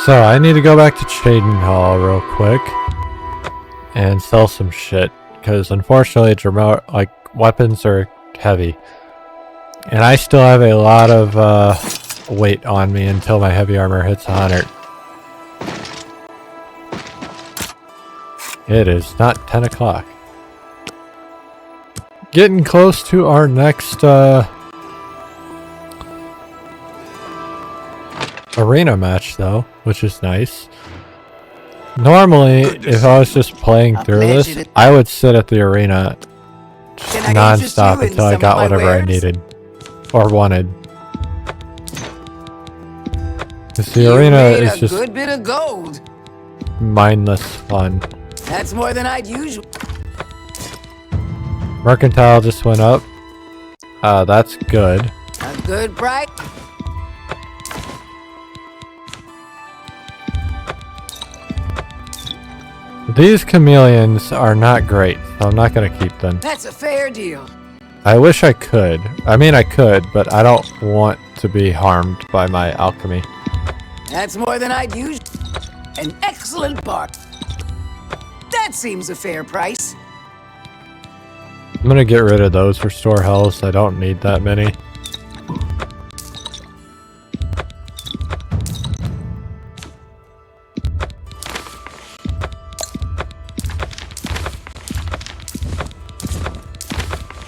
So I need to go back to Chaden Hall real quick and sell some shit, because unfortunately weapons are heavy. And I still have a lot of weight on me until my heavy armor hits 100. It is not 10 o'clock. Getting close to our next arena match though, which is nice. Normally, if I was just playing through this, I would sit at the arena just non-stop until I got whatever I needed or wanted. Because the arena is just a good bit of gold. Mindless fun. That's more than I'd usually. Mercantile just went up. That's good. A good price. These chameleons are not great, so I'm not going to keep them. That's a fair deal. I wish I could. I mean, I could, but I don't want to be harmed by my alchemy. That's more than I'd use. An excellent bar. That seems a fair price. I'm going to get rid of those restore health. I don't need that many.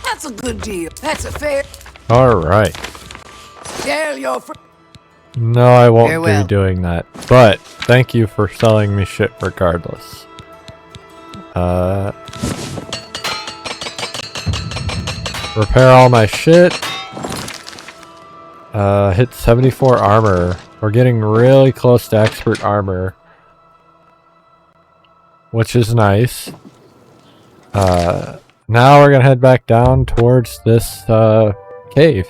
That's a good deal. That's a fair. Alright. Tell your No, I won't be doing that. But, thank you for selling me shit regardless. Repair all my shit. Hit 74 armor. We're getting really close to expert armor, which is nice. Now we're gonna head back down towards this cave.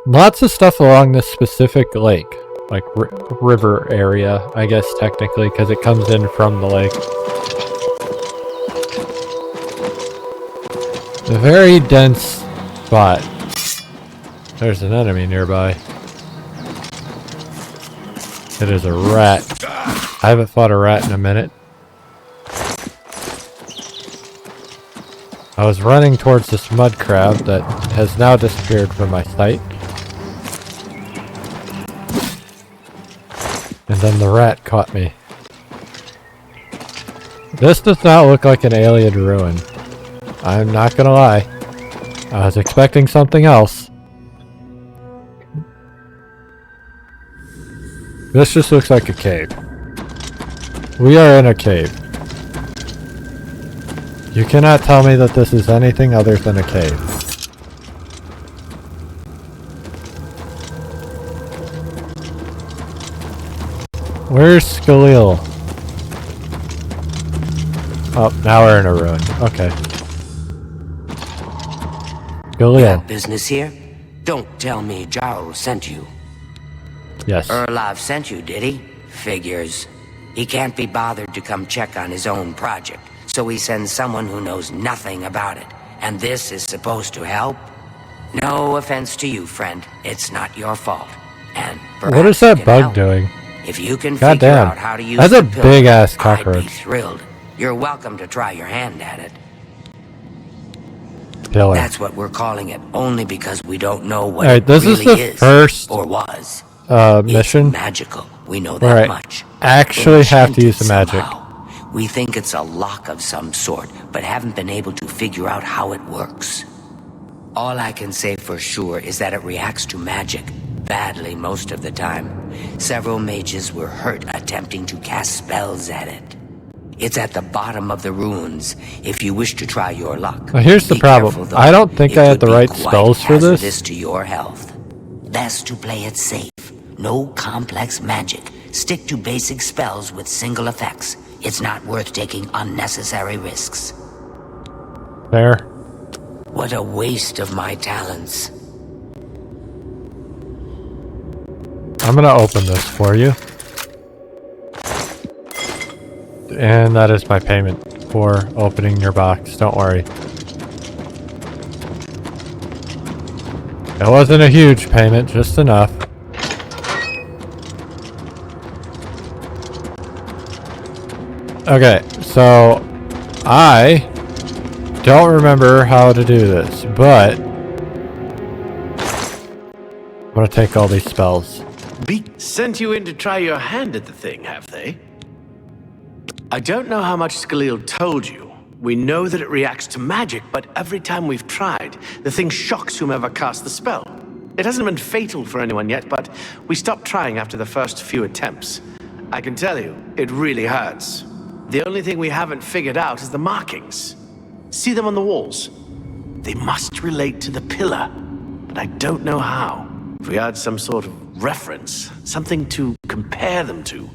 Lots of stuff along this specific lake, like river area, I guess technically, because it comes in from the lake. A very dense spot. There's an enemy nearby. It is a rat. I haven't fought a rat in a minute. I was running towards this mud crab that has now disappeared from my sight. And then the rat caught me. This does not look like an alien ruin. I'm not gonna lie. I was expecting something else. This just looks like a cave. We are in a cave. You cannot tell me that this is anything other than a cave. Where's Skalil? Oh, now we're in a ruin. Okay. Skalil. Business here? Don't tell me Jarl sent you. Yes. Erlov sent you, did he? Figures. He can't be bothered to come check on his own project, so he sends someone who knows nothing about it. And this is supposed to help? No offense to you, friend. It's not your fault. And what is that bug doing? If you can God figure damn. out how to use That's a the pillar, big ass I'd cockroach. be thrilled. You're welcome to try your hand at it. Pillar. That's what we're calling it, only because we don't know what Alright, it this really is the first or was. mission It's magical. We know that where I much. actually have to Enchanted use the magic. somehow. We think it's a lock of some sort, but haven't been able to figure out how it works. All I can say for sure is that it reacts to magic, badly most of the time. Several mages were hurt attempting to cast spells at it. It's at the bottom of the ruins, if you wish to try your luck. Now here's the Be problem. careful, though. I don't think It I have could the be right quite spells for this. hazardous to your health. Best to play it safe. No complex magic. Stick to basic spells with single effects. It's not worth taking unnecessary risks. There. What a waste of my talents. I'm gonna open this for you. And that is my payment for opening your box. Don't worry. It wasn't a huge payment, just enough. Okay, so I don't remember how to do this, but I'm gonna take all these spells. Sent you in to try your hand at the thing, have they? I don't know how much Skalil told you. We know that it reacts to magic, but every time we've tried, the thing shocks whomever cast the spell. It hasn't been fatal for anyone yet, but we stopped trying after the first few attempts. I can tell you, it really hurts. The only thing we haven't figured out is the markings. See them on the walls? They must relate to the pillar, but I don't know how. If we had some sort of reference, something to compare them to,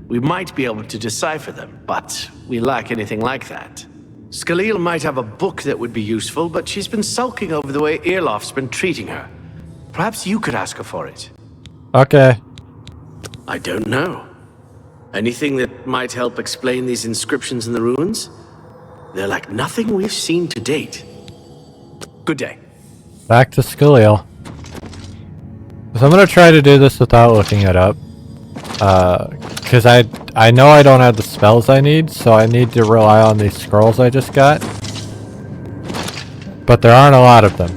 we might be able to decipher them, but we lack anything like that. Skalil might have a book that would be useful, but she's been sulking over the way Earloft's been treating her. Perhaps you could ask her for it. Okay. I don't know. Anything that might help explain these inscriptions in the ruins? They're like nothing we've seen to date. Good day. Back to Skalil. So I'm gonna try to do this without looking it up. Because I know I don't have the spells I need, so I need to rely on these scrolls I just got. But there aren't a lot of them.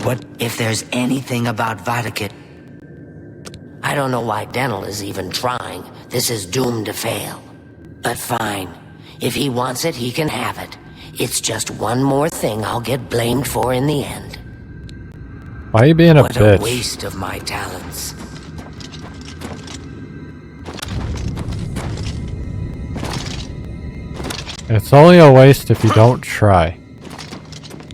What if there's anything about Vatican? I don't know why Dental is even trying. This is doomed to fail. But fine. If he wants it, he can have it. It's just one more thing I'll get blamed for in the end. Why are you being a What bitch? a waste of my talents. It's only a waste if you don't try.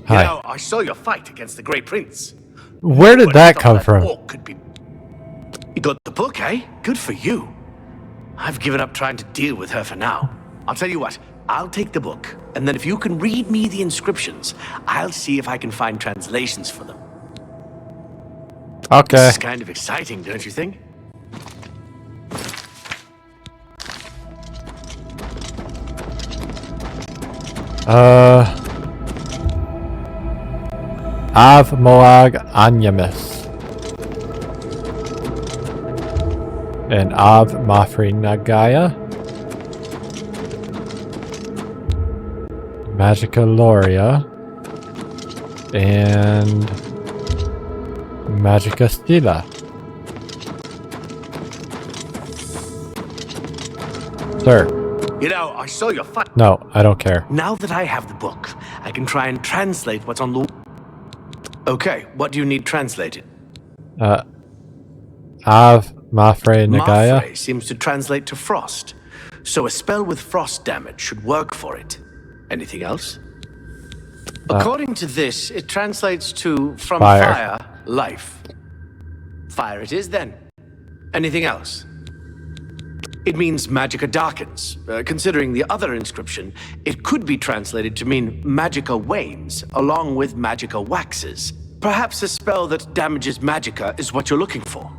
Hi. You know, I saw your fight against the Grey Prince. Where did Whoever that thought come from? orc could be... You got the book, eh? Good for you. I've given up trying to deal with her for now. I'll tell you what, I'll take the book, and then if you can read me the inscriptions, I'll see if I can find translations for them. Okay. This is kind of exciting, don't you think? Av Moag Anyamis. And Av Mafri Nagaya. Magica Loria. And Magica Stila. Sir. You know, I saw your fight. No, I don't care. Now that I have the book, I can try and translate what's on the... Okay, what do you need translated? Av Mafre Nagaya. Mafre seems to translate to frost. So a spell with frost damage should work for it. Anything else? According to this, it translates to from fire, life. Fire it is then. Anything else? It means Magica darkens. Considering the other inscription, it could be translated to mean Magica wanes, along with Magica waxes. Perhaps a spell that damages Magica is what you're looking for.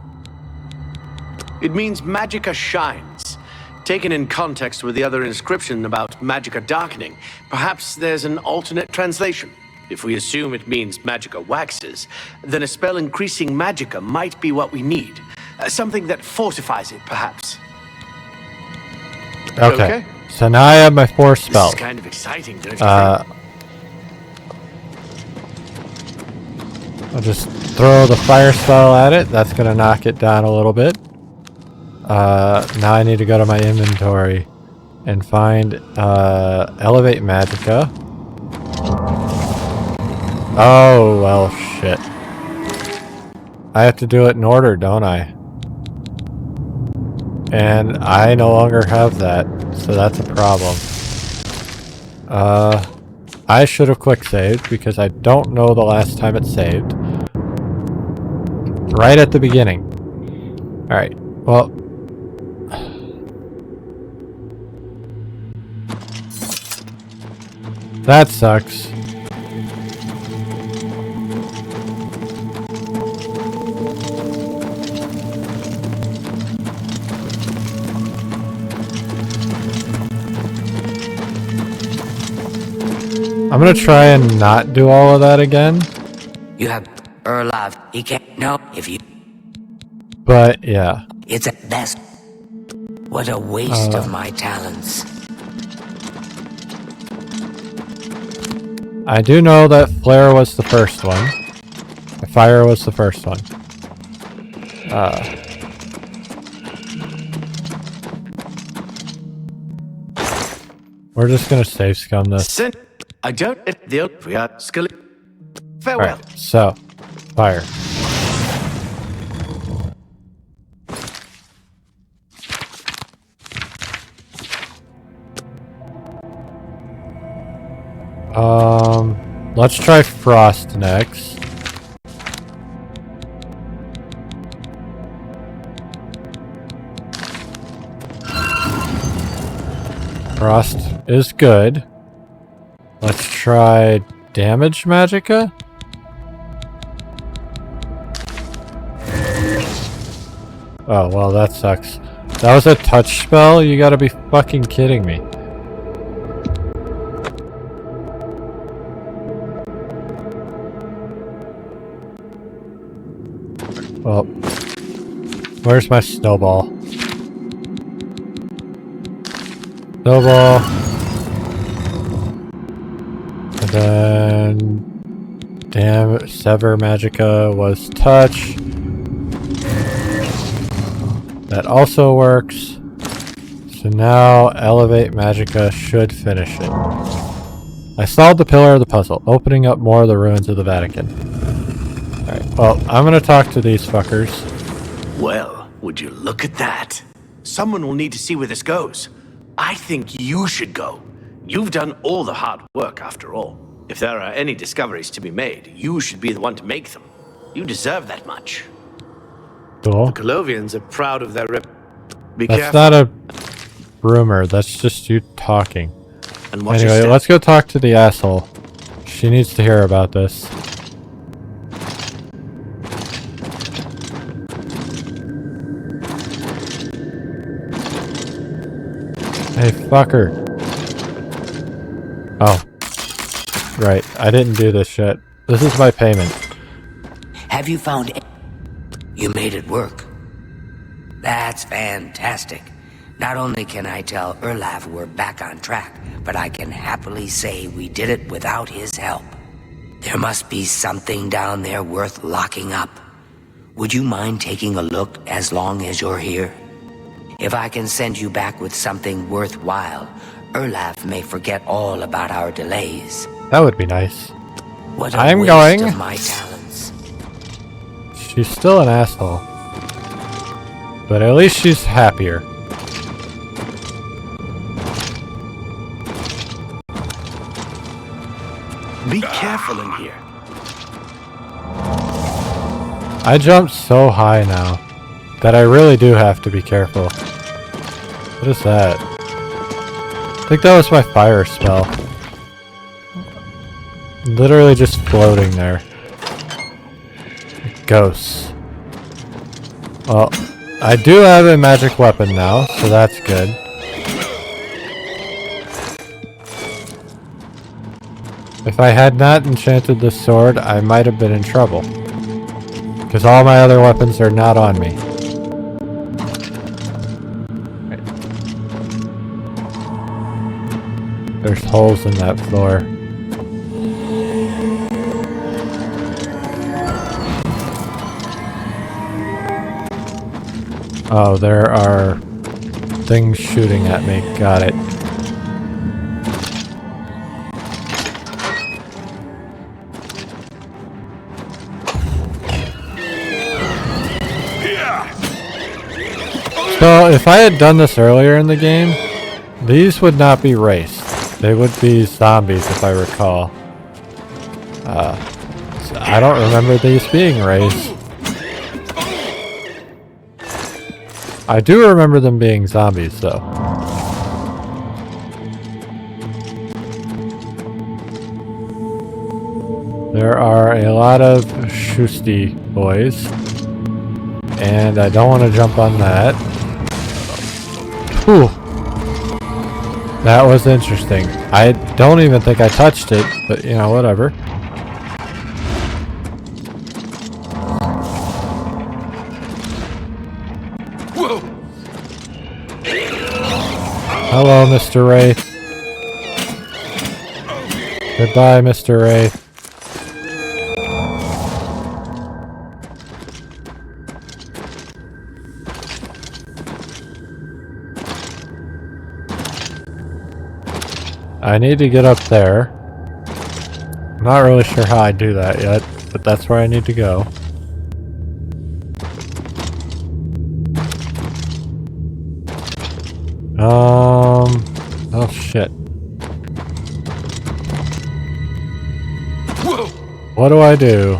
It means Magica shines. Taken in context with the other inscription about Magica darkening, perhaps there's an alternate translation. If we assume it means Magica waxes, then a spell increasing Magica might be what we need. Something that fortifies it, perhaps. Okay. So now I have my 4 spells. This is kind of exciting, don't you think? I'll just throw the fire spell at it. That's gonna knock it down a little bit. Now I need to go to my inventory and find Elevate Magica. Oh, well, shit. I have to do it in order, don't I? And I no longer have that, so that's a problem. I should have quick saved because I don't know the last time it saved. Right at the beginning. Alright, well. That sucks. I'm gonna try and not do all of that again. You have Erlov. He can't know if you... But, yeah. It's at best. What a waste of my talents. I do know that flare was the first one. Fire was the first one. We're just gonna save scum this. I don't. We are skill. Farewell. Alright, so fire. Let's try frost next. Frost is good. Let's try damage magicka. Oh, well, that sucks. That was a touch spell? You gotta be fucking kidding me. Well, where's my snowball? Snowball. And then... Damn, Sever Magicka was touch. That also works. So now Elevate Magicka should finish it. I solved the pillar of the puzzle, opening up more of the ruins of the Vatican. Alright, well, I'm gonna talk to these fuckers. Well, would you look at that? Someone will need to see where this goes. I think you should go. You've done all the hard work, after all. If there are any discoveries to be made, you should be the one to make them. You deserve that much. Cool. The Colovians are proud of their rep. Be That's careful. not a rumor, that's just you talking. And watch your Anyway, step. let's go talk to the asshole. She needs to hear about this. Hey, fucker. Oh. Right, I didn't do this shit. This is my payment. Have you found it? You made it work. That's fantastic. Not only can I tell Erlaf we're back on track, but I can happily say we did it without his help. There must be something down there worth locking up. Would you mind taking a look as long as you're here? If I can send you back with something worthwhile, Erlaf may forget all about our delays. That would be nice. What a I'm waste going. of my talents. She's still an asshole. But at least she's happier. Be careful in here. I jumped so high now that I really do have to be careful. What is that? I think that was my fire spell. Literally just floating there. Ghosts. Well, I do have a magic weapon now, so that's good. If I had not enchanted the sword, I might have been in trouble. Because all my other weapons are not on me. There's holes in that floor. Oh, there are things shooting at me. Got it. So, if I had done this earlier in the game, these would not be raced. They would be zombies, if I recall. So I don't remember these being raised. I do remember them being zombies, though. There are a lot of Shusty boys. And I don't want to jump on that. Whew. That was interesting. I don't even think I touched it, but you know, whatever. Whoa. Hello, Mr. Wraith. Goodbye, Mr. Wraith. I need to get up there. I'm not really sure how I do that yet, but that's where I need to go. Oh shit. Whoa. What do I do?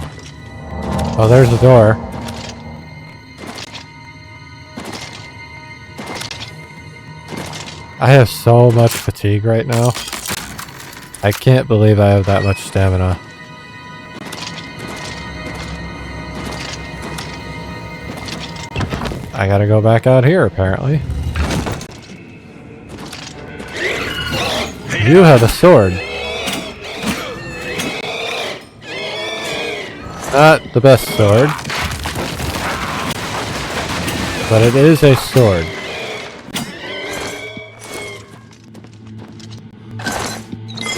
Oh, there's the door. I have so much fatigue right now. I can't believe I have that much stamina. I gotta go back out here, apparently. You have a sword. Not the best sword, but it is a sword.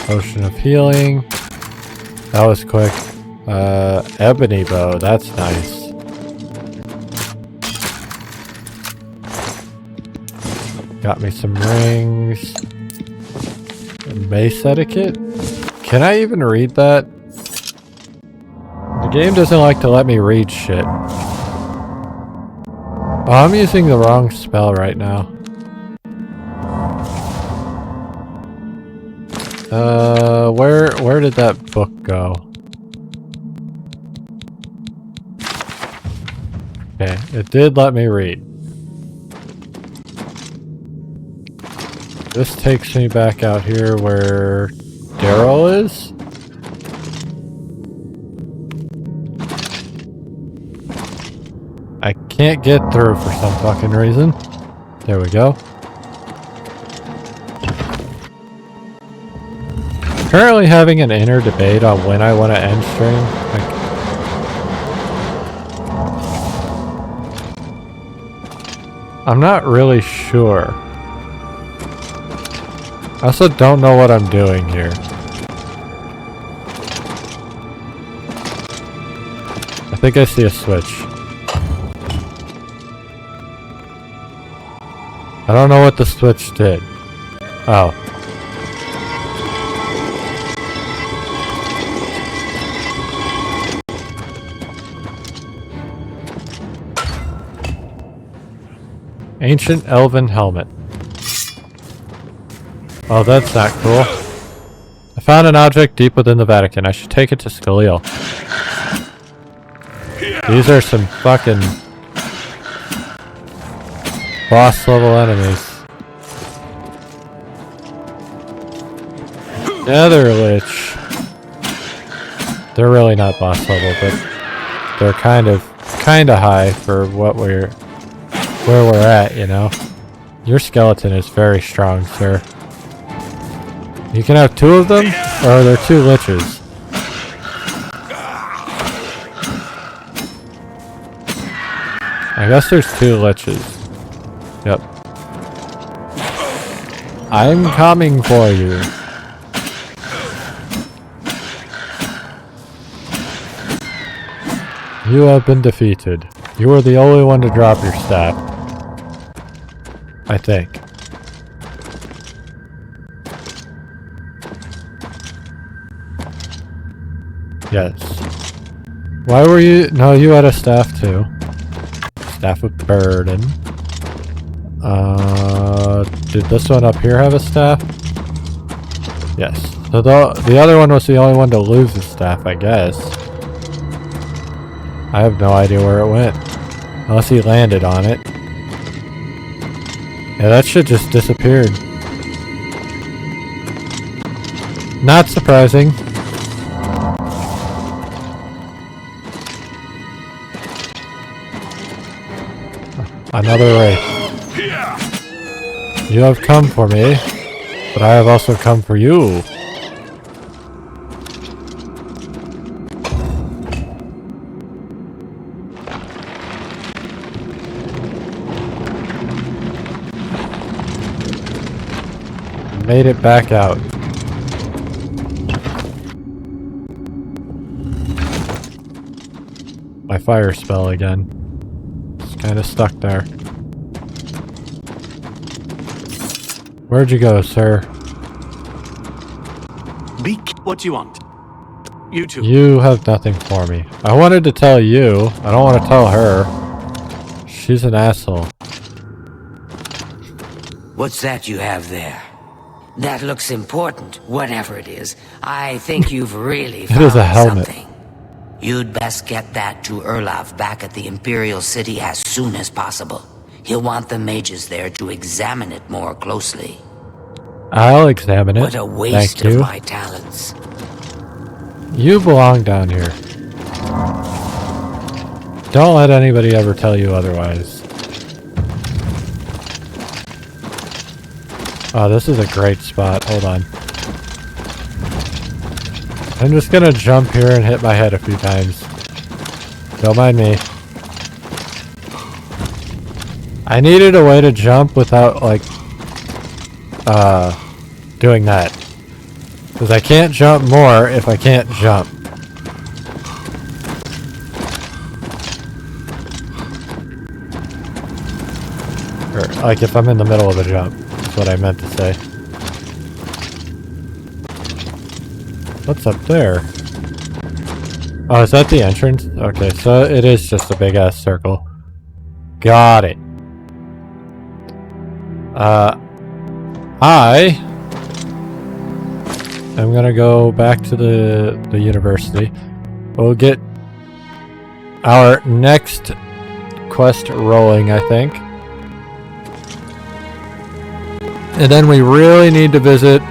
Potion of healing. That was quick. Ebony bow. That's nice. Got me some rings. Mace etiquette? Can I even read that? The game doesn't like to let me read shit. Oh, I'm using the wrong spell right now. Where did that book go? Okay, it did let me read. This takes me back out here where Daryl is. I can't get through for some fucking reason. There we go. Currently having an inner debate on when I want to end stream. I'm not really sure. I also don't know what I'm doing here. I think I see a switch. I don't know what the switch did. Oh. Ancient Elven Helmet. Oh, that's not cool. I found an object deep within the Vatican. I should take it to Scalil. These are some fucking boss level enemies. Nether Lich. They're really not boss level, but they're kind of high for what where we're at, you know. Your skeleton is very strong, sir. You can have two of them, or are there two liches? I guess there's two liches. Yep. I'm coming for you. You have been defeated. You are the only one to drop your staff. I think. Yes. Why were you... No, you had a staff too. Staff of Burden. Did this one up here have a staff? Yes. So the other one was the only one to lose the staff, I guess. I have no idea where it went. Unless he landed on it. Yeah, that shit just disappeared. Not surprising. Another wraith. You have come for me, but I have also come for you. Made it back out. fire spell again. It's kind of stuck there. Where'd you go, sir? Be what you want. You too. You have nothing for me. I wanted to tell you. I don't want to tell her. She's an asshole. What's that you have there? That looks important, whatever it is. I think you've really found It is a helmet. something. You'd best get that to Erlaf back at the Imperial City as soon as possible. He'll want the mages there to examine it more closely. I'll examine it. What a waste Thank of you. my talents. You belong down here. Don't let anybody ever tell you otherwise. Oh, this is a great spot. Hold on. I'm just gonna jump here and hit my head a few times. Don't mind me. I needed a way to jump without, like, doing that. Because I can't jump more if I can't jump. Or, like, if I'm in the middle of a jump. That's what I meant to say. What's up there? Oh, is that the entrance? Okay, so it is just a big-ass circle. Got it. I'm gonna go back to the university. We'll get our next quest rolling, I think. And then we really need to visit...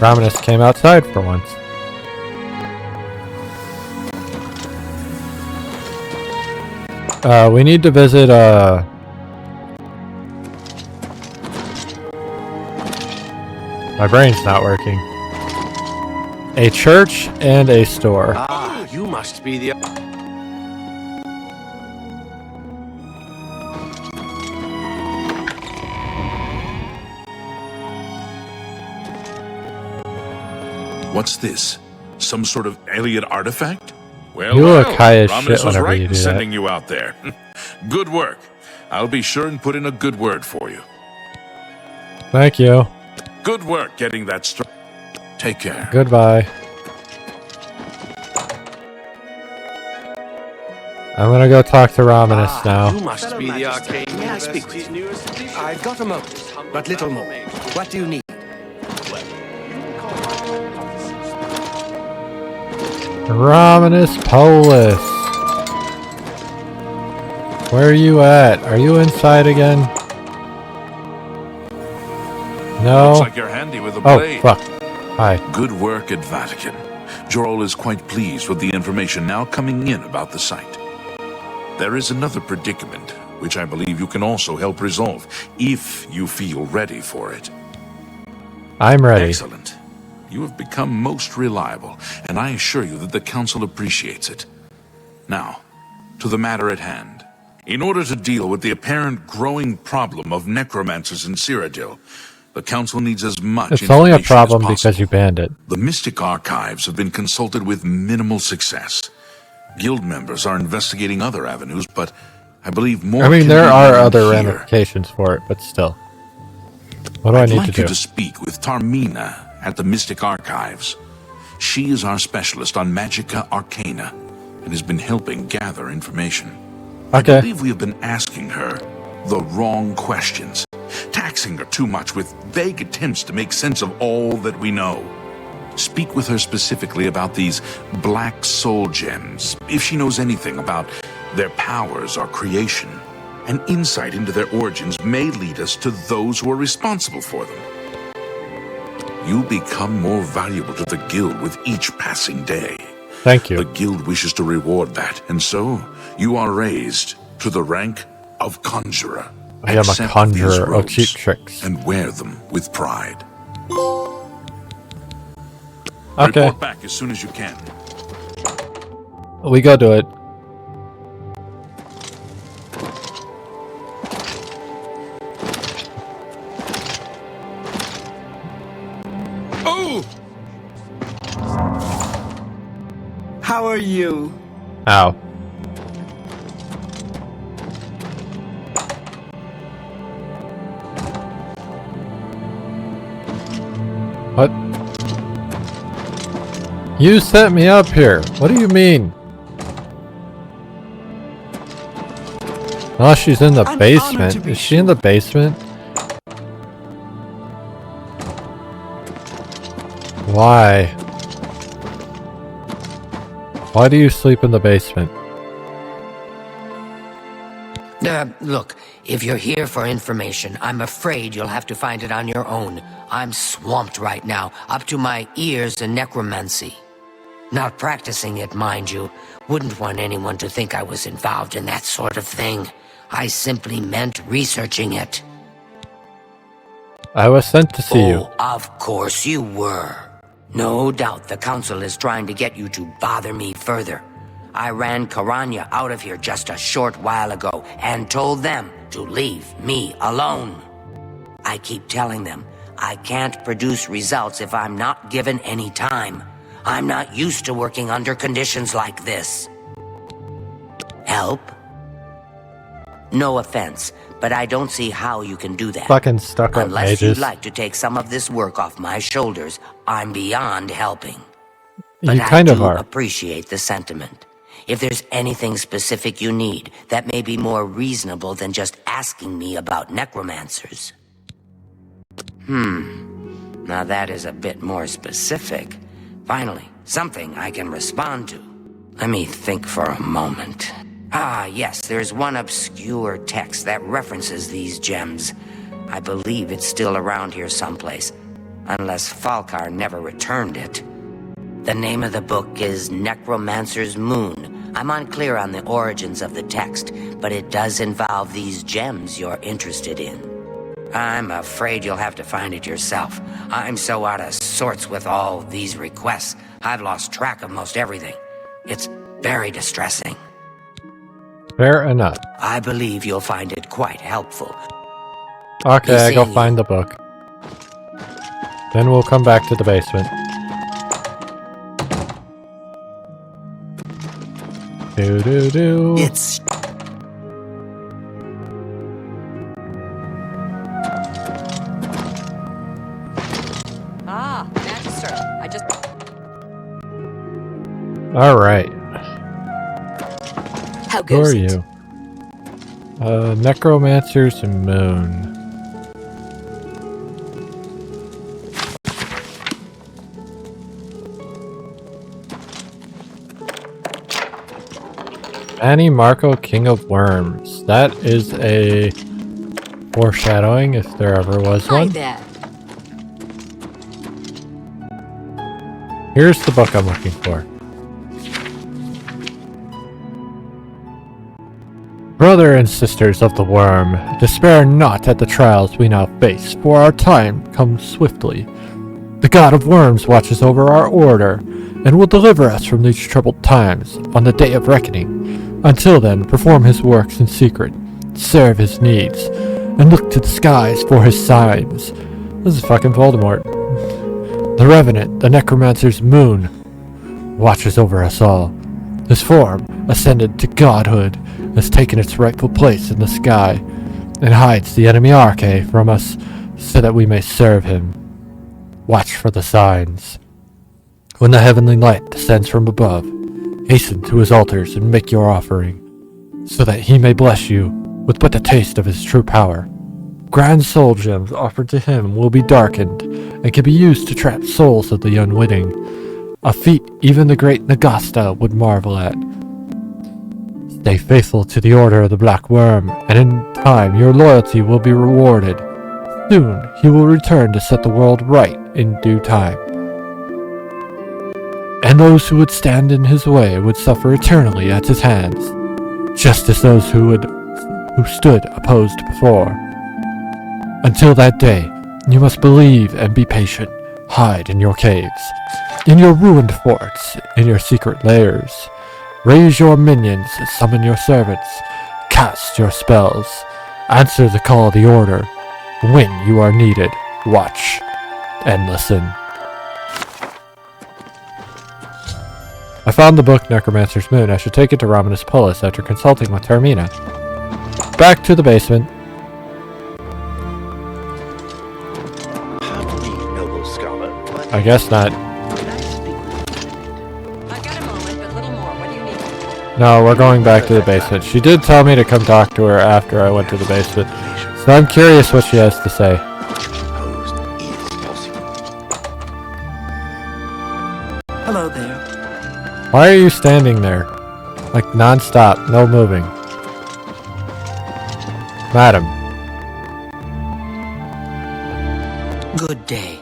Romanus came outside for once. We need to visit, my brain's not working. A church and a store. Ah, you must be the... What's this? Some sort of alien artifact? Well, You look high as Romulus shit was whenever right you in do that. sending you out there. Good work. I'll be sure and put in a good word for you. Thank you. Good work getting that straight. Take care. Goodbye. I'm gonna go talk to Romanus now. You must be the arcane. May I speak with you? I've got a moment, but little more. What do you need? Romanus Polis. Where are you at? Are you inside again? No. Looks like you're handy with a Oh, blade. fuck. Hi. Good work at Vatican. Jorol is quite pleased with the information now coming in about the site. There is another predicament, which I believe you can also help resolve, if you feel ready for it. I'm ready. Excellent. You have become most reliable, and I assure you that the Council appreciates it. Now, to the matter at hand. In order to deal with the apparent growing problem of necromancers in Cyrodiil, the Council needs as much It's only a information as problem possible. because you banned it. The Mystic Archives have been consulted with minimal success. Guild members are investigating other avenues, but I believe more. I mean, can there be are done other here. ramifications for it, but still. What do I I'd need like to you do? to speak with Tarmina at the Mystic Archives. She is our specialist on Magica Arcana and has been helping gather information. I Okay. believe we have been asking her the wrong questions, taxing her too much with vague attempts to make sense of all that we know. Speak with her specifically about these black soul gems, if she knows anything about their powers or creation. An insight into their origins may lead us to those who are responsible for them. You become more valuable to the Guild with each passing day. Thank The you. Guild wishes to reward that, and so you are raised to the rank of Conjurer. I am a Accept conjurer these of robes cheap tricks. and wear them with pride. Okay, Report back as soon as you can. we go do it. How are you? Ow. What? You sent me up here. What do you mean? Oh, she's in the basement. Is she in the basement? Why? Why do you sleep in the basement? Look, if you're here for information, I'm afraid you'll have to find it on your own. I'm swamped right now, up to my ears in necromancy. Not practicing it, mind you. Wouldn't want anyone to think I was involved in that sort of thing. I simply meant researching it. I was sent to see you. Oh, of course you were. No doubt the council is trying to get you to bother me further. I ran Karanya out of here just a short while ago and told them to leave me alone. I keep telling them I can't produce results if I'm not given any time. I'm not used to working under conditions like this. Help? No offense, but I don't see how you can do that. Fucking stuck up Unless mages. you'd like to take some of this work off my shoulders, I'm beyond helping. But You kind I of do are. appreciate the sentiment. If there's anything specific you need, that may be more reasonable than just asking me about necromancers. Now that is a bit more specific. Finally, something I can respond to. Let me think for a moment. Ah, yes, there's one obscure text that references these gems. I believe it's still around here someplace, unless Falkar never returned it. The name of the book is Necromancer's Moon. I'm unclear on the origins of the text, but it does involve these gems you're interested in. I'm afraid you'll have to find it yourself. I'm so out of sorts with all these requests, I've lost track of most everything. It's very distressing. Fair enough. I believe you'll find it quite helpful. Okay, I go seeing find the book. Then we'll come back to the basement. Do. It's... Ah, Magister. I just... Alright. How Who goes are it? you? Necromancer's Moon. Annie Marco, King of Worms. That is a foreshadowing, if there ever was Hi one. there. Here's the book I'm looking for. Brother and sisters of the worm, despair not at the trials we now face, for our time comes swiftly. The god of worms watches over our order, and will deliver us from these troubled times on the day of reckoning. Until then, perform his works in secret, serve his needs, and look to the skies for his signs. This is fucking Voldemort. The Revenant, the Necromancer's Moon, watches over us all. His form, ascended to godhood, has taken its rightful place in the sky, and hides the enemy Arche from us, so that we may serve him. Watch for the signs. When the heavenly light descends from above, hasten to his altars and make your offering, so that he may bless you with but a taste of his true power. Grand soul gems offered to him will be darkened, and can be used to trap souls of the unwitting, a feat even the great Nagasta would marvel at. Stay faithful to the Order of the Black Worm, and in time your loyalty will be rewarded. Soon he will return to set the world right in due time. And those who would stand in his way would suffer eternally at his hands, just as those who stood opposed before. Until that day, you must believe and be patient. Hide in your caves, in your ruined forts, in your secret lairs. Raise your minions, summon your servants, cast your spells, answer the call of the order. When you are needed, watch and listen. I found the book Necromancer's Moon. I should take it to Romanus Polis after consulting with Termina. Back to the basement. Pardon me, noble scholar, but I guess not. could I speak with you? I've got a moment, but little more. What do you need? No, we're going back to the basement. She did tell me to come talk to her after I went to the basement. So I'm curious what she has to say. Proposed is possible. Hello there. Why are you standing there? Like non-stop, no moving. Madam. Good day.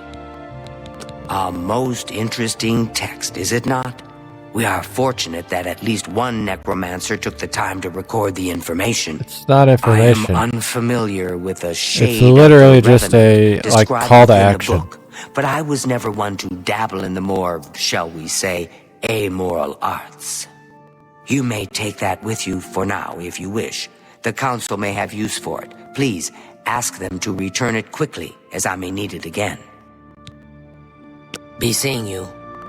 A most interesting text, is it not? We are fortunate that at least one necromancer took the time to record the information. It's not information. I am unfamiliar with a shade It's literally of the just a revenant like described call to within the action. book, but I was never one to dabble in the more, shall we say, amoral arts. You may take that with you for now, if you wish. The council may have use for it. Please ask them to return it quickly, as I may need it again. Be seeing you.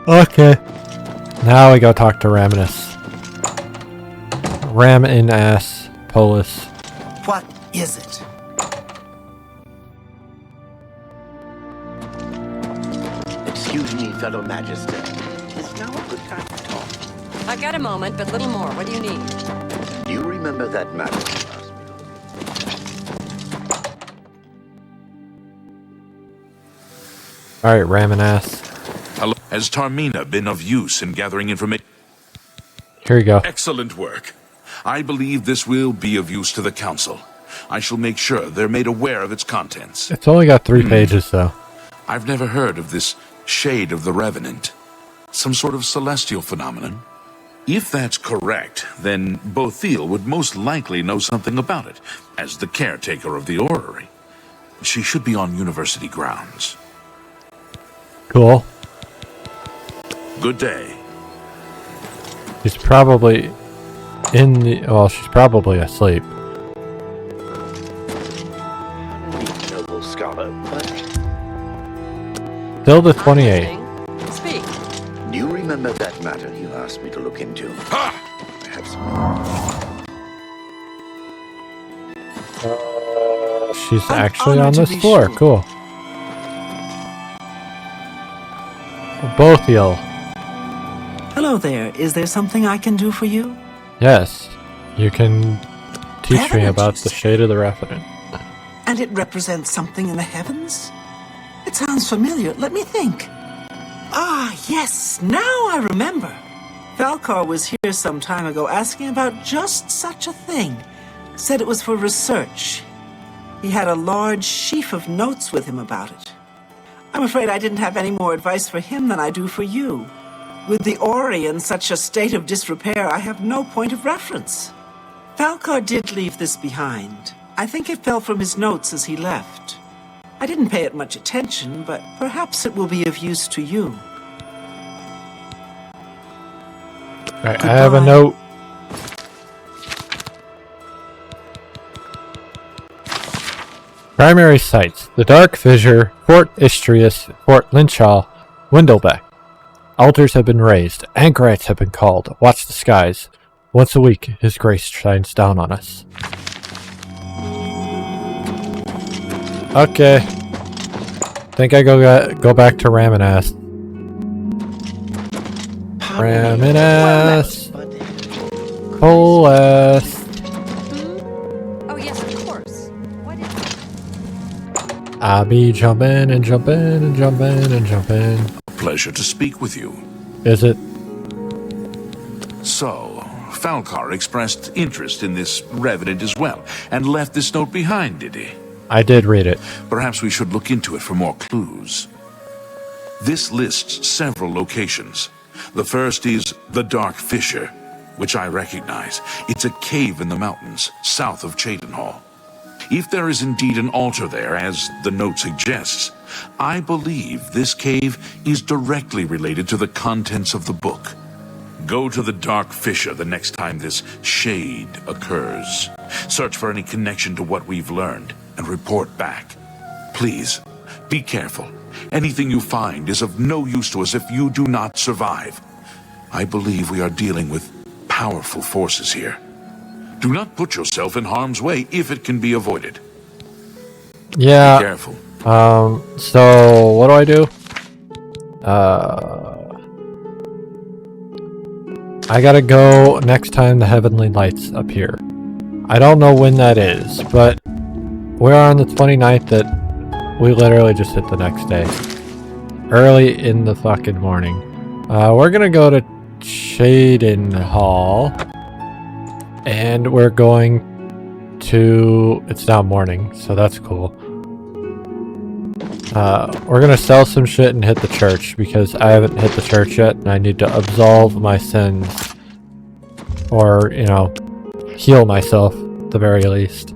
Okay. Now we go talk to Raminus. Ram in ass Polis. What is it? Excuse me, fellow magister. Is now a good time to talk? I've got a moment, but little more. What do you need? Do you remember that matter you asked me to Alright, Ram in ass. Hello. Has Termina been of use in gathering information? Here you go. Excellent work. I believe this will be of use to the council. I shall make sure they're made aware of its contents. It's only got 3 pages though. I've never heard of this shade of the Revenant. Some sort of celestial phenomenon? If that's correct, then Bothil would most likely know something about it, as the caretaker of the orrery. She should be on university grounds. Cool. Good day. She's probably in the... Well, she's probably asleep. Pardon me, noble scholar, but Still the I'm 28. listening. Speak. do you remember that matter you asked me to look into? Ha! I have some... She's I'm actually on honored to this be floor. sure. Cool. Bothil. Hello there. Is there something I can do for you? Yes. You can teach me Revenant, about you the say? shade of the Revenant. And it represents something in the heavens? It sounds familiar. Let me think. Ah, yes. Now I remember. Falcar was here some time ago asking about just such a thing. Said it was for research. He had a large sheaf of notes with him about it. I'm afraid I didn't have any more advice for him than I do for you. With the Ori in such a state of disrepair, I have no point of reference. Falcar did leave this behind. I think it fell from his notes as he left. I didn't pay it much attention, but perhaps it will be of use to you. Alright, I have a Goodbye. note. Primary sites: the Dark Fissure, Fort Istrius, Fort Lynchall, Windlebeck. Altars have been raised, anchorites have been called. Watch the skies. Once a week, His Grace shines down on us. Okay. Think I go back to Raminas. Raminas. Polis. Oh, yes, of course. What is it? I be jumping and jumping and jumping and jumping. Pleasure to speak with you. Is it? So, Falcar expressed interest in this Revenant as well, and left this note behind, did he? I did read it. Perhaps we should look into it for more clues. This lists several locations. The first is the Dark Fissure, which I recognize. It's a cave in the mountains, south of Cheydinhall. If there is indeed an altar there, as the note suggests, I believe this cave is directly related to the contents of the book. Go to the Dark Fissure the next time this shade occurs. Search for any connection to what we've learned, and report back. Please, be careful. Anything you find is of no use to us if you do not survive. I believe we are dealing with powerful forces here. Do not put yourself in harm's way if it can be avoided. Yeah. Be careful. So what do I do? I gotta go next time the heavenly lights appear. I don't know when that is, but we're on the 29th that we literally just hit the next day. Early in the fucking morning. We're gonna go to Cheydinhal. And we're going to... It's now morning, so that's cool. We're gonna sell some shit and hit the church because I haven't hit the church yet and I need to absolve my sins. Or, you know, heal myself at the very least.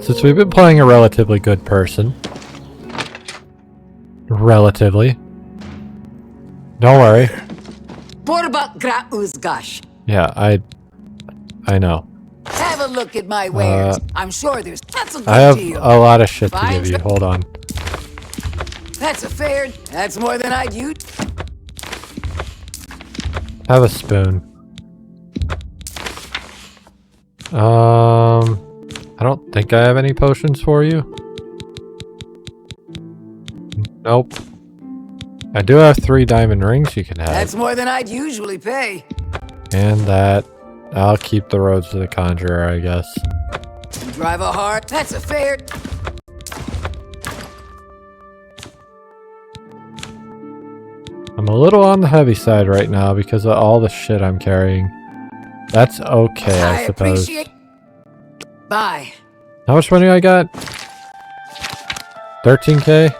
Since we've been playing a relatively good person. Relatively. Don't worry. Yeah, I know. Have a look at my wares. I'm sure there's that's a good I have deal. a lot of shit to give you. Hold on. That's a fair. That's more than I'd use. Have a spoon. I don't think I have any potions for you. Nope. I do have 3 diamond rings you can have. That's more than I'd usually pay. And that. I'll keep the roads to the conjurer, I guess. You drive a hard. That's a fair. I'm a little on the heavy side right now because of all the shit I'm carrying. That's okay, I suppose. Appreciate. Bye. How much money I got? 13k?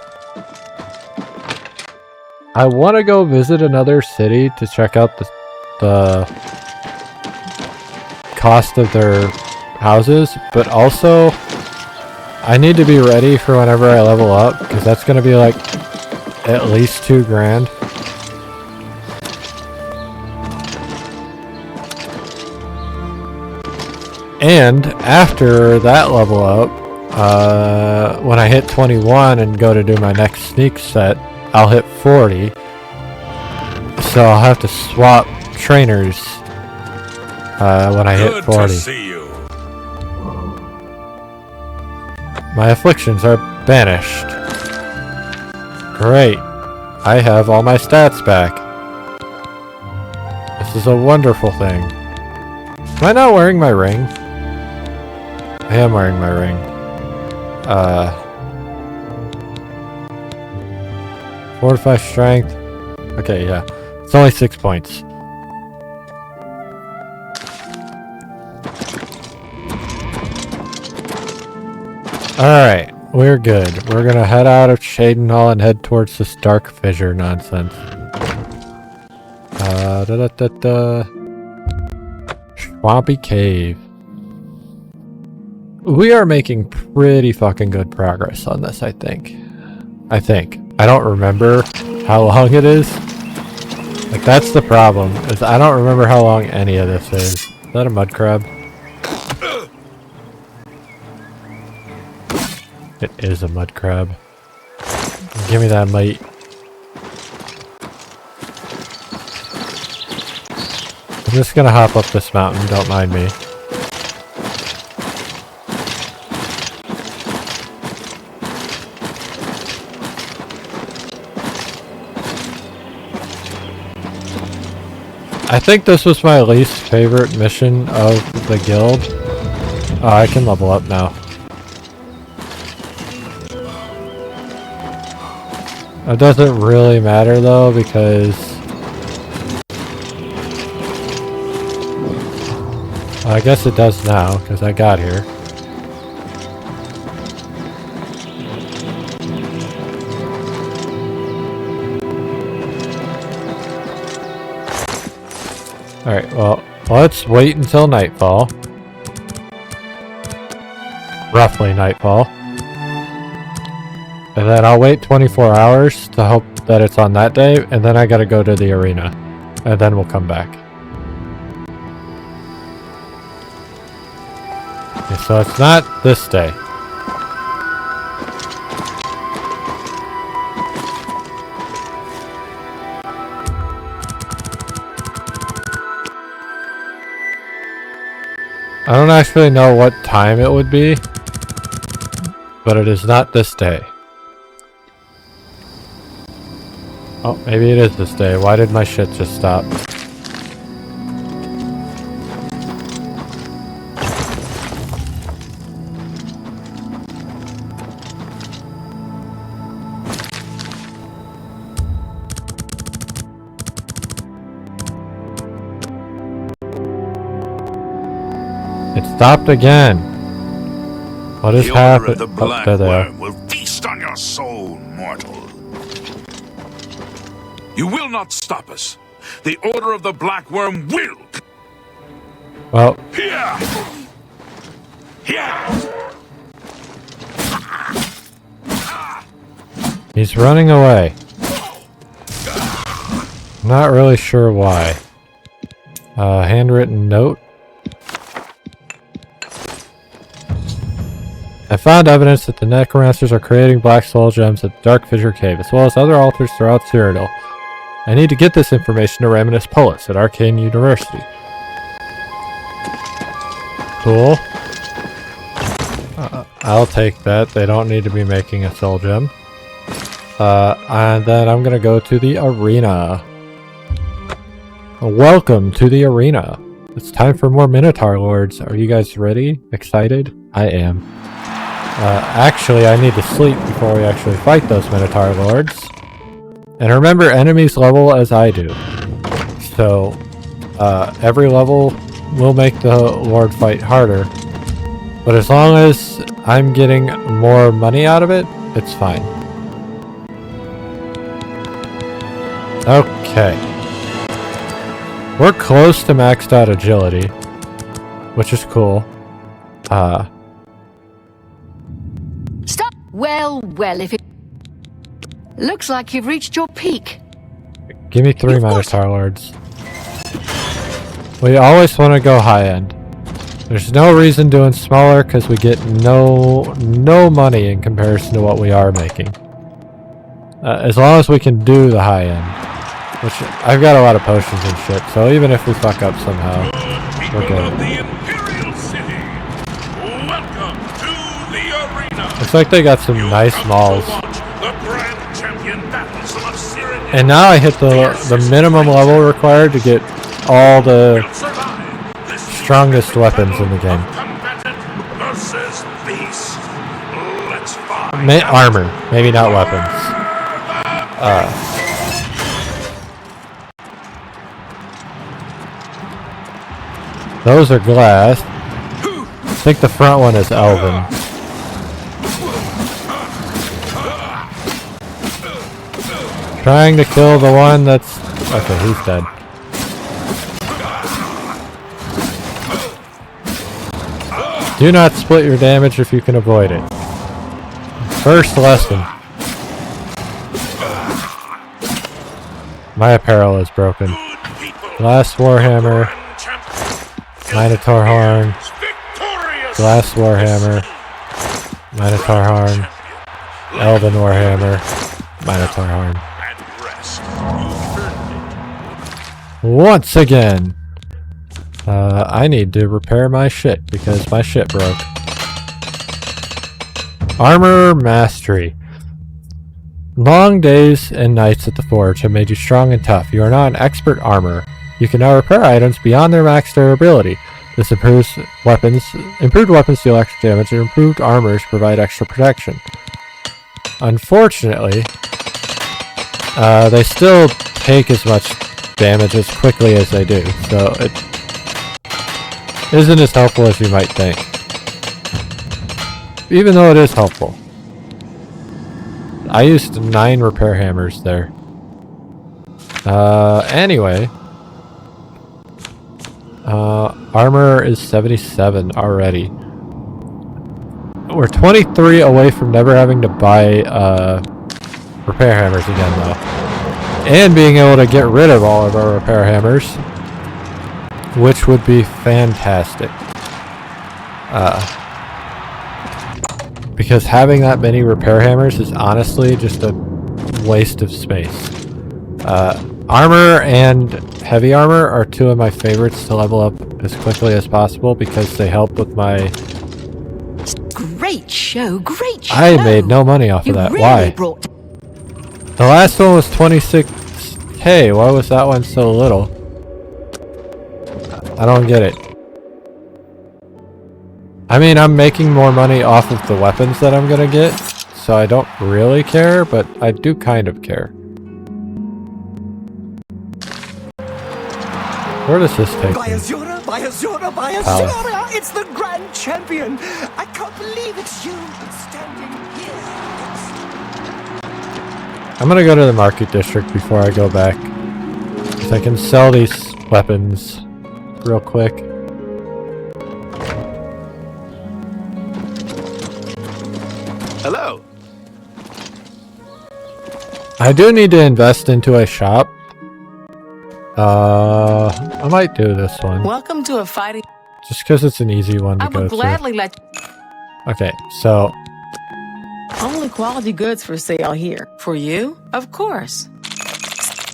I want to go visit another city to check out the cost of their houses, but also I need to be ready for whenever I level up because that's going to be like at least 2 grand. And after that level up, when I hit 21 and go to do my next sneak set, I'll hit 40. So I'll have to swap trainers when I hit 40. Good to see you. My afflictions are banished. Great. I have all my stats back. This is a wonderful thing. Am I not wearing my ring? I am wearing my ring. Fortify strength. Okay, yeah. It's only 6 points. Alright, we're good. We're gonna head out of Cheydinhal and head towards this dark fissure nonsense. Swampy cave. We are making pretty fucking good progress on this, I think. I don't remember how long it is. Like, that's the problem, is I don't remember how long any of this is. Is that a mud crab? It is a mud crab. Give me that, mate. I'm just gonna hop up this mountain, don't mind me. I think this was my least favorite mission of the guild. Oh, I can level up now. It doesn't really matter though, because well, I guess it does now, because I got here. Alright, well, let's wait until nightfall. Roughly nightfall. And then I'll wait 24 hours to hope that it's on that day, and then I gotta go to the arena. And then we'll come back. Okay, so it's not this day. I don't actually know what time it would be, but it is not this day. Oh, maybe it is this day. Why did my shit just stop? It stopped again. What is happening? The black worm will feast on your soul, mortal. You will not stop us. The order of the black worm will. Well, Here. he's running away. Not really sure why. Handwritten note. I found evidence that the necromancers are creating black soul gems at the Dark Fissure Cave, as well as other altars throughout Cyrodiil. I need to get this information to Raminus Polis at Arcane University. Cool. I'll take that. They don't need to be making a soul gem. And then I'm gonna go to the arena. Welcome to the arena. It's time for more Minotaur Lords. Are you guys ready? Excited? I am. Actually, I need to sleep before we actually fight those Minotaur Lords. And remember, enemies level as I do. So, every level will make the Lord fight harder. But as long as I'm getting more money out of it, it's fine. Okay. We're close to maxed out agility, which is cool. Stop! Well, if it... Looks like you've reached your peak. Give me 3 Minotaur Lords. We always want to go high end. There's no reason doing smaller because we get no money in comparison to what we are making. As long as we can do the high end. Which, I've got a lot of potions and shit, so even if we fuck up somehow, we're good. Looks like they got some nice malls. And now I hit the minimum level required to get all the strongest weapons in the game. Armor, maybe not weapons. Those are glass. I think the front one is elven. Trying to kill the one that's... Okay, he's dead. Do not split your damage if you can avoid it. First lesson. My apparel is broken. Glass Warhammer. Minotaur Horn. Glass Warhammer. Minotaur Horn. Elven Warhammer. Minotaur Horn. Once again. I need to repair my shit because my shit broke. Armor Mastery. Long days and nights at the forge have made you strong and tough. You are now an expert armorer. You can now repair items beyond their max durability. This improves weapons. Improved weapons deal extra damage, and improved armors provide extra protection. Unfortunately, they still take as much damage as quickly as they do, so it isn't as helpful as you might think. Even though it is helpful. I used 9 repair hammers there. Anyway. Armor is 77 already. We're 23 away from never having to buy, repair hammers again, though. And being able to get rid of all of our repair hammers. Which would be fantastic. Because having that many repair hammers is honestly just a waste of space. Armor and heavy armor are two of my favorites to level up as quickly as possible because they help with my... Great show, great show. I made no money off of that. Really Why? brought... The last one was 26k. Why was that one so little? I don't get it. I mean, I'm making more money off of the weapons that I'm gonna get, so I don't really care, but I do kind of care. Where does this take me? Bayazura! It's the grand champion! I can't believe it's you standing here. I'm gonna go to the market district before I go back, because I can sell these weapons real quick. Hello. I do need to invest into a shop. I might do this one. Welcome to a fighting. Just because it's an easy one to I go would through. gladly let. Okay, so Only quality goods for sale here. For you, of course.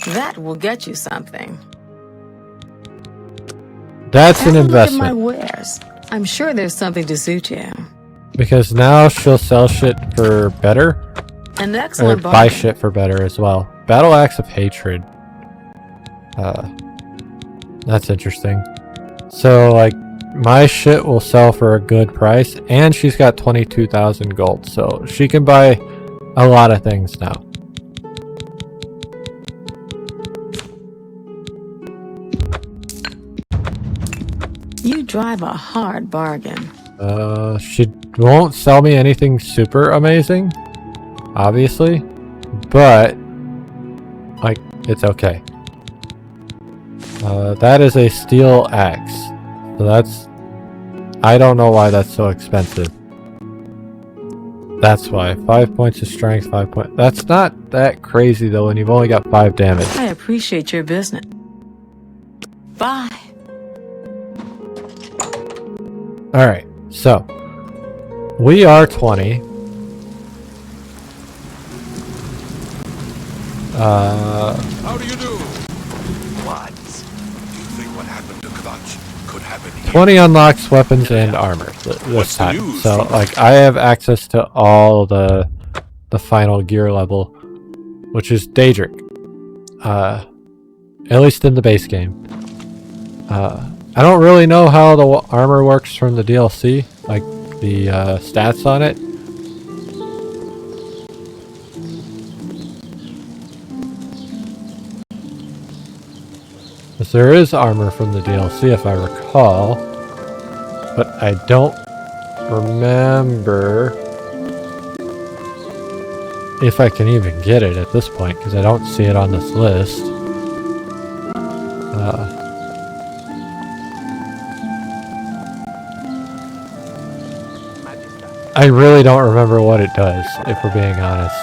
That will get you something. that's Have an a look at my investment. wares. I'm sure there's something to suit you. Because now she'll sell shit for better, An or excellent buy bargain. shit for better as well. Battle Axe of Hatred. That's interesting. So, like, my shit will sell for a good price, and she's got 22,000 gold, so she can buy a lot of things now. You drive a hard bargain. She won't sell me anything super amazing, obviously, but, like, it's okay. That is a steel axe. So that's... I don't know why that's so expensive. That's why. 5 points of strength, 5 points... That's not that crazy, though, when you've only got 5 damage. I appreciate your business. Bye. Alright, so... we are 20. How do you do? What? Do you think what happened to Kvatch could happen here? 20 unlocks weapons and armor this What's the time. news So, from- like, I have access to all the final gear level, which is Daedric. At least in the base game. I don't really know how the armor works from the DLC, like the stats on it. Because there is armor from the DLC, if I recall, but I don't remember if I can even get it at this point, because I don't see it on this list. I really don't remember what it does, if we're being honest.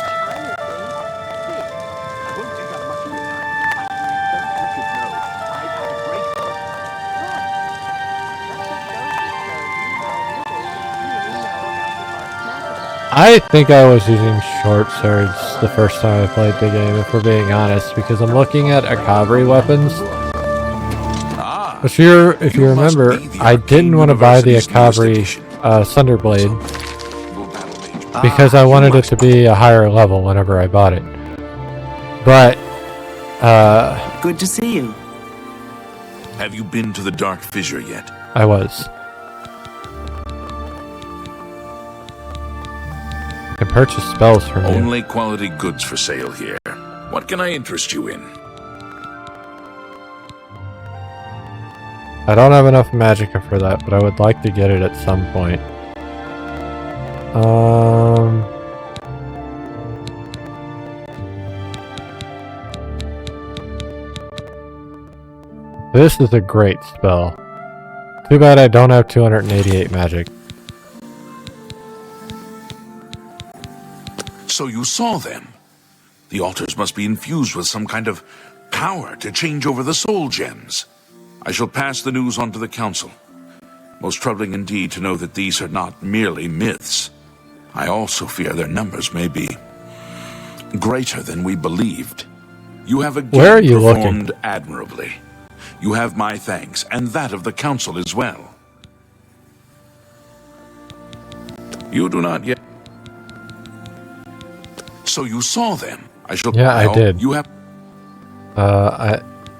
I think I was using short swords the first time I played the game, if we're being honest, because I'm looking at Akavri weapons. If you remember, I didn't want to buy the Akavri Sunderblade because I wanted it to be a higher level whenever I bought it. But, Good to see you. Have you been to the Dark Fissure yet? I was. I can purchase spells from you. Only quality goods for sale here. What can I interest you in? I don't have enough magicka for that, but I would like to get it at some point. This is a great spell. Too bad I don't have 288 magic. So you saw them. The altars must be infused with some kind of power to change over the soul gems. I shall pass the news on to the council. Most troubling indeed to know that these are not merely myths. I also fear their numbers may be greater than we believed. You have again Where are you performed looking? admirably. You have my thanks, and that of the Council as well. You do not yet... So you saw them? I shall... Yeah, I did. You have...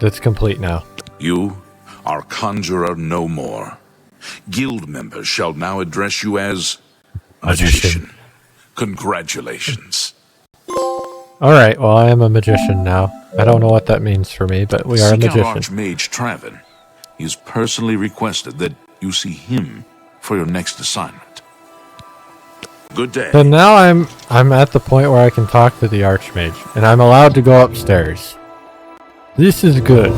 That's complete now. You are Conjurer no more. Guild members shall now address you as... Magician. Congratulations. Alright, well I am a magician now. I don't know what that means for me, but we are a magician. Archmage Traven. He's personally requested that you see him for your next assignment. Good day. So now I'm at the point where I can talk to the Archmage, and I'm allowed to go upstairs. This is good.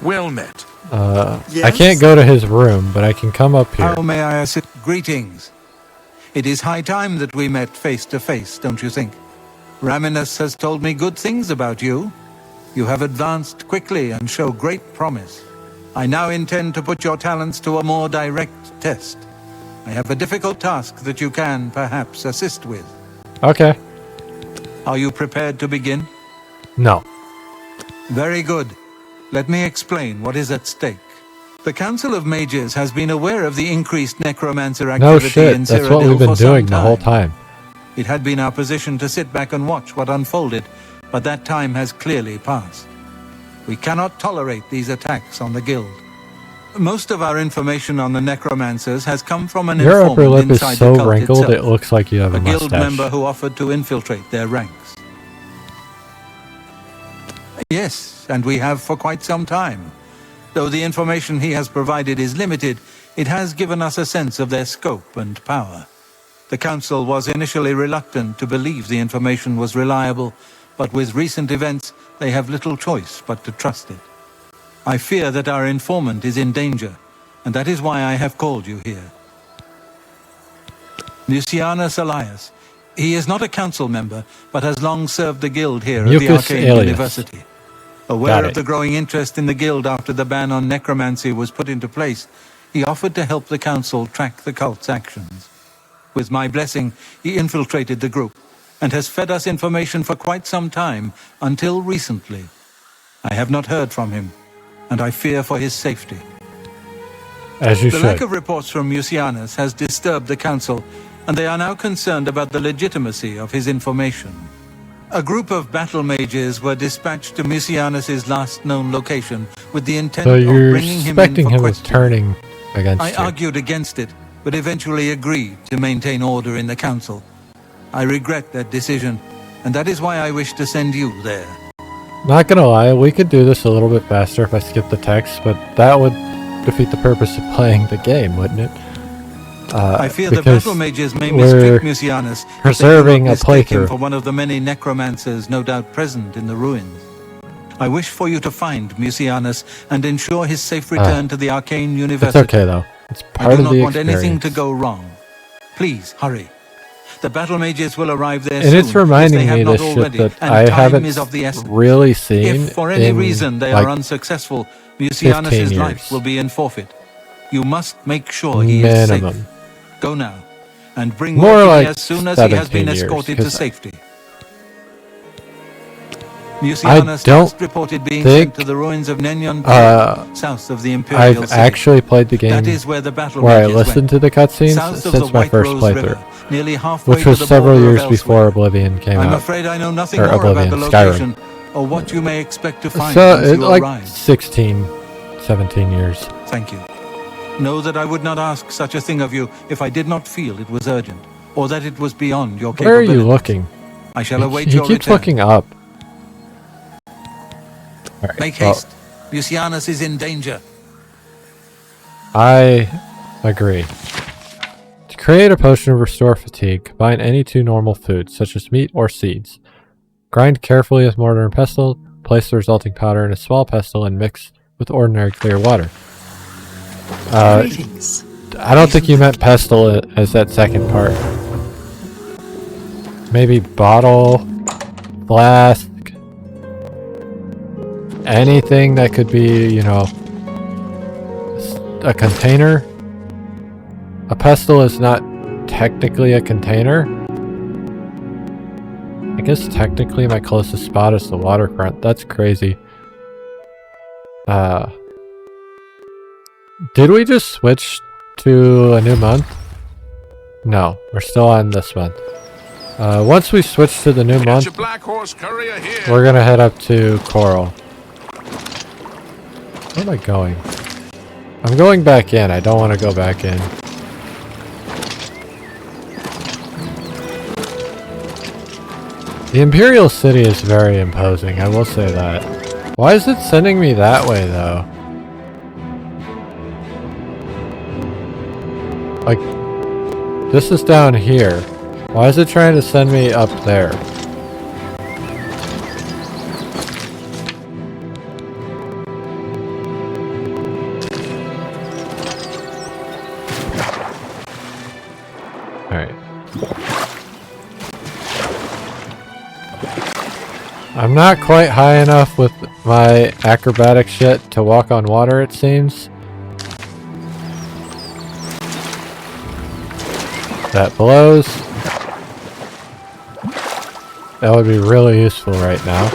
Well met. Yes? I can't go to his room, but I can come up here. How may I assist? Greetings. It is high time that we met face to face, don't you think? Raminus has told me good things about you. You have advanced quickly and show great promise. I now intend to put your talents to a more direct test. I have a difficult task that you can, perhaps, assist with. Okay. Are you prepared to begin? No. Very good. Let me explain what is at stake. The Council of Mages has been aware of the increased necromancer No activity shit, in that's what Cyrodiil we've been for some doing the whole time. It had been our position to sit back and watch what unfolded, but that time has clearly passed. We cannot tolerate these attacks on the Guild. Most of our information on the necromancers has come from an Your upper informant lip is inside so the cult wrinkled itself, it looks like you have a guild mustache. member who offered to infiltrate their ranks. Yes, and we have for quite some time. Though the information he has provided is limited, it has given us a sense of their scope and power. The Council was initially reluctant to believe the information was reliable, but with recent events, they have little choice but to trust it. I fear that our informant is in danger, and that is why I have called you here. Lucianus Elias. He is not a council member, but has long served the guild here at the Mucus Arcane alias. University. Aware of the growing interest in the guild after the ban on necromancy was put into place, he offered to help the council track the cult's actions. With my blessing, he infiltrated the group, and has fed us information for quite some time, until recently. I have not heard from him, and I fear for his safety. As you The should. lack of reports from Mucianus has disturbed the council, and they are now concerned about the legitimacy of his information. A group of battle mages were dispatched to Mucianus's last known location with the intent So of you're bringing him in suspecting for him of questioning. turning against I you. argued against it, but eventually agreed to maintain order in the council. I regret that decision, and that is why I wish to send you there. Not gonna lie, we could do this a little bit faster if I skip the text, but that would defeat the purpose of playing the game, wouldn't it? I fear the because battle mages may we're mistreat Mucianus preserving a mistake him playthrough. for one of the many necromancers no doubt present in the ruins. I wish for you to find Mucianus and ensure his safe return to the Arcane It's University. okay though. It's part I do of not the want anything to experience. go wrong. Please, hurry. The battle mages will arrive there And soon. it's reminding if they have me not this shit already, that and I time haven't is of the essence. really seen If for any in, reason they like, are unsuccessful, 15 Mucianus' years. life will be in forfeit. You must make sure he is safe. minimum. Go now, and bring More word to like me as soon as he has 17 been years, escorted to 'cause safety. Mucianus don't last reported being think, sent to the ruins of Nenyon, south of the Imperial I've City. actually played the game That is where the battle where I mages listened went. to the cutscenes South of the since my White first Rose playthrough, River, nearly halfway which to was the several border of years before elsewhere. Oblivion came I'm out. afraid I know nothing Or more about the Oblivion, Skyrim. location or what you may expect to find So, once it, you like arrive. 16, 17 years. Thank you. Know that I would not ask such a thing of you if I did not feel it was urgent, or that it was beyond your Where are capabilities. you looking? I shall await He your keeps return. looking up. Alright, Make well, haste. Lucianus is in danger. I agree. To create a potion of restore fatigue, combine any two normal foods, such as meat or seeds. Grind carefully with mortar and pestle, place the resulting powder in a small pestle, and mix with ordinary clear water. Greetings. I don't think you meant pestle as that second part. Maybe bottle, flask, anything that could be, you know, a container. A pestle is not technically a container. I guess technically my closest spot is the waterfront. That's crazy. Did we just switch to a new month? No, we're still on this month. Once we switch to the new month, we're gonna head up to Coral. Where am I going? I'm going back in. I don't want to go back in. The Imperial City is very imposing, I will say that. Why is it sending me that way, though? Like, this is down here. Why is it trying to send me up there? Alright. I'm not quite high enough with my acrobatic shit to walk on water, it seems. That blows. That would be really useful right now.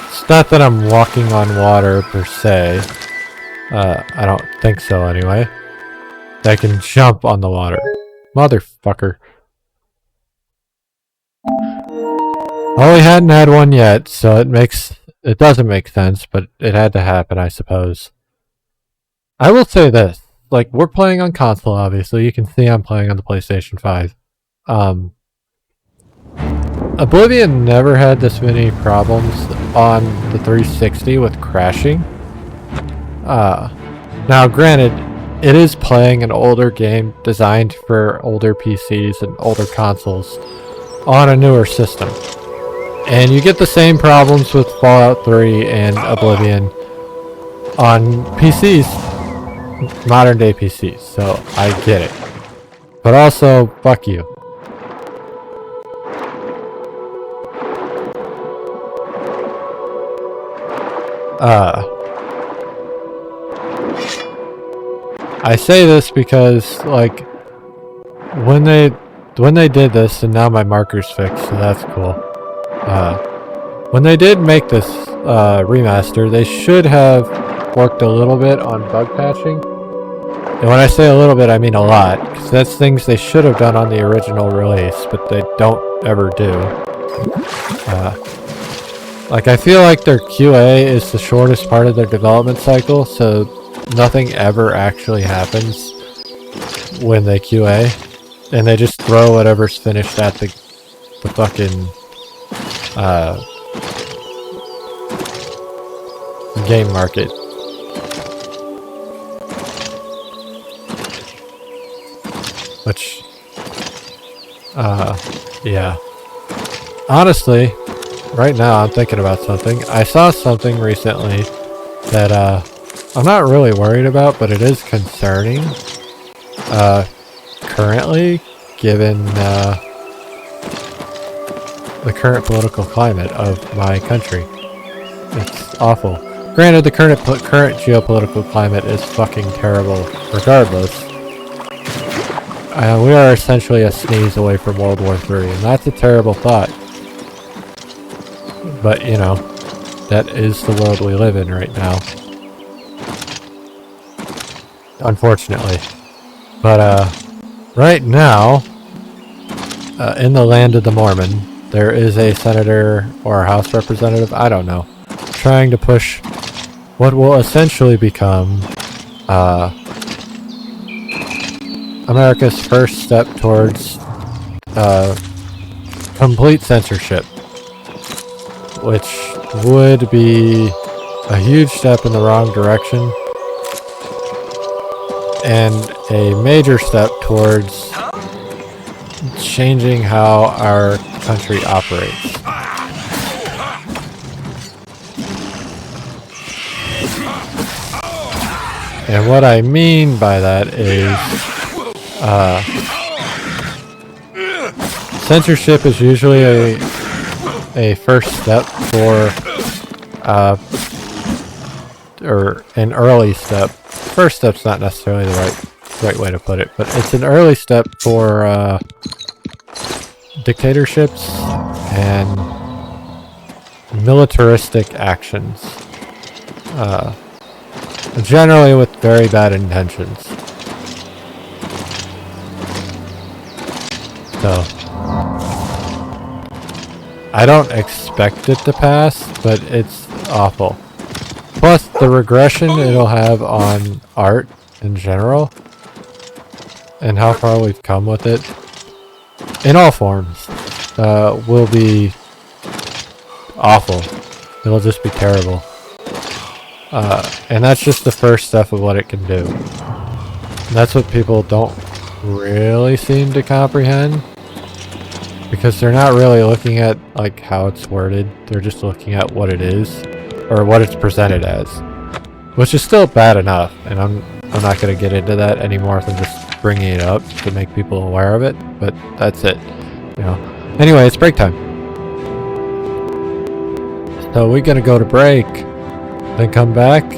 It's not that I'm walking on water per se. I don't think so anyway. I can jump on the water. Motherfucker. Well, we hadn't had one yet, so it doesn't make sense, but it had to happen, I suppose. I will say this. Like, we're playing on console, obviously. You can see I'm playing on the PlayStation 5. Oblivion never had this many problems on the 360 with crashing. Now, granted, it is playing an older game designed for older PCs and older consoles on a newer system. And you get the same problems with Fallout 3 and Oblivion on PCs, modern day PCs, so I get it. But also, fuck you. I say this because, like, when they did this, and now my marker's fixed, so that's cool. When they did make this remaster, they should have worked a little bit on bug patching. And when I say a little bit, I mean a lot, because that's things they should have done on the original release, but they don't ever do. Like, I feel like their QA is the shortest part of their development cycle, so nothing ever actually happens when they QA, and they just throw whatever's finished at the fucking game market. Which, yeah. Honestly, right now I'm thinking about something. I saw something recently that, I'm not really worried about, but it is concerning, currently, given, the current political climate of my country. It's awful. Granted, the current geopolitical climate is fucking terrible, regardless. We are essentially a sneeze away from World War III, and that's a terrible thought. But, you know, that is the world we live in right now. Unfortunately. But, right now, in the land of the Mormon, there is a senator or a House representative, I don't know, trying to push what will essentially become, America's first step towards, complete censorship. Which would be a huge step in the wrong direction. And a major step towards changing how our country operates. And what I mean by that is, censorship is usually a first step for, or an early step. First step's not necessarily the right way to put it, but it's an early step for, dictatorships and militaristic actions. Generally with very bad intentions. So, I don't expect it to pass, but it's awful. Plus, the regression it'll have on art in general, and how far we've come with it, in all forms, will be awful. It'll just be terrible. And that's just the first step of what it can do. That's what people don't really seem to comprehend, because they're not really looking at like how it's worded. They're just looking at what it is, or what it's presented as, which is still bad enough. And I'm not going to get into that any more than just bringing it up to make people aware of it. But that's it, you know. Anyway, it's break time, so we're gonna go to break, then come back